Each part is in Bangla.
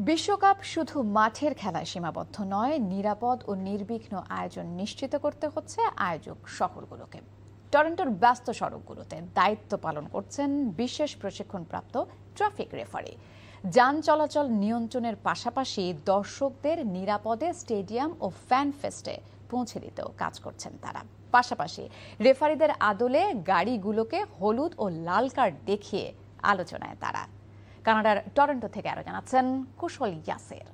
বিশ্বকাপ শুধু মাঠের খেলায় সীমাবদ্ধ নয়, নিরাপদ ও নির্বিঘ্ন আয়োজন নিশ্চিত করতে হচ্ছে আয়োজক শহরগুলোকে। টরন্টোর ব্যস্ত সড়কগুলোতে দায়িত্ব পালন করছেন বিশেষ প্রশিক্ষণপ্রাপ্ত ট্রাফিক রেফারি। যান চলাচল নিয়ন্ত্রণের পাশাপাশি দর্শকদের নিরাপদে স্টেডিয়াম ও ফ্যান ফেস্টে পৌঁছে দিতেও কাজ করছেন তারা। পাশাপাশি রেফারিদের আদলে গাড়িগুলোকে হলুদ ও লাল কার্ড দেখিয়ে আলোচনায় তারা। কানাডার টরন্টো থেকে আরো জানাচ্ছেন কুশল ইয়াসের।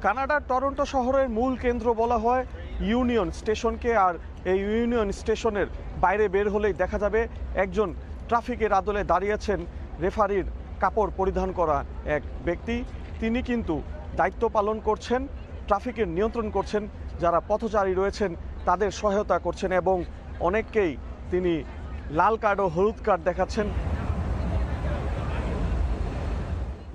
কানাডার টরন্টো শহরের মূল কেন্দ্র বলা হয় ইউনিয়ন স্টেশনকে, আর এই ইউনিয়ন স্টেশনের বাইরে বের হলেই দেখা যাবে একজন ট্রাফিকের আদলে দাঁড়িয়েছেন রেফারির কাপড় পরিধান করা এক ব্যক্তি। তিনি কিন্তু দায়িত্ব পালন করছেন, ট্রাফিকের নিয়ন্ত্রণ করছেন, যারা পথচারী রয়েছেন তাদের সহায়তা করছেন এবং অনেককেই তিনি লাল কার্ড ও হলুদ কার্ড দেখাচ্ছেন।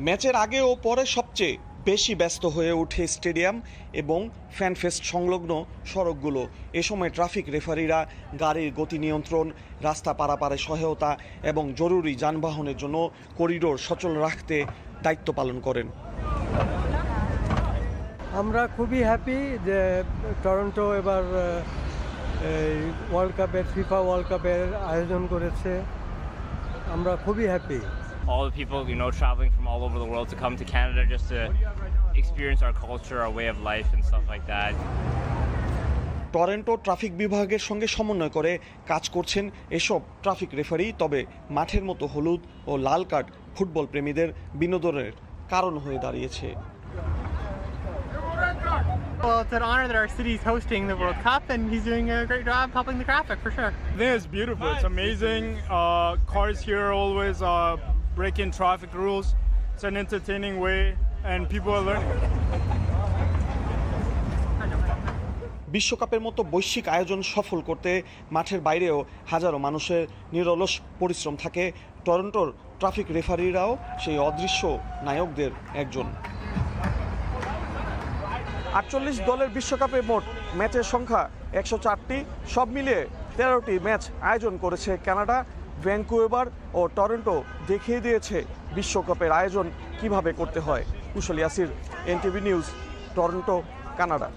ম্যাচের আগে ও পরে সবচেয়ে বেশি ব্যস্ত হয়ে ওঠে স্টেডিয়াম এবং ফ্যানফেস্ট সংলগ্ন সড়কগুলো। এ সময় ট্রাফিক রেফারিরা গাড়ির গতি নিয়ন্ত্রণ, রাস্তা পারাপারে সহায়তা এবং জরুরি যানবাহনের জন্য করিডোর সচল রাখতে দায়িত্ব পালন করেন। আমরা খুবই হ্যাপি যে টরন্টো এবার ওয়ার্ল্ড কাপের ফিফা ওয়ার্ল্ড কাপের আয়োজন করেছে। আমরা খুবই happy. All the people, traveling from all over the world to come to Canada just to experience our culture, our way of life and stuff like that. Toronto traffic বিভাগের সঙ্গে সমন্বয় করে কাজ করছেন এসব ট্রাফিক রেফারি। তবে মাঠের মতো হলুদ ও লাল কার্ড ফুটবল প্রেমীদের বিনোদনের কারণ হয়ে দাঁড়িয়েছে। Well, it's an honor that our city is hosting the World Cup, and he's doing a great job helping the traffic for sure. I think it's beautiful. It's amazing. Cars here always breaking traffic rules. It's an entertaining way, and people are learning. বিশ্বকাপের মতো বৈশ্বিক আয়োজন সফল করতে মাঠের বাইরেও হাজারো মানুষের নিরলস পরিশ্রম থাকে। টরন্টোর ট্রাফিক রেফারিরাও সেই অদৃশ্য নায়কদের একজন। 48 দলের বিশ্বকাপে মোট ম্যাচের সংখ্যা 104টি। সব মিলিয়ে 13টি ম্যাচ আয়োজন করেছে কানাডা। ভ্যাঙ্কুভার ও টরন্টো দেখিয়ে দিয়েছে বিশ্বকাপের আয়োজন কিভাবে করতে হয়। Kushal Yasir, NTV news, Toronto, Canada.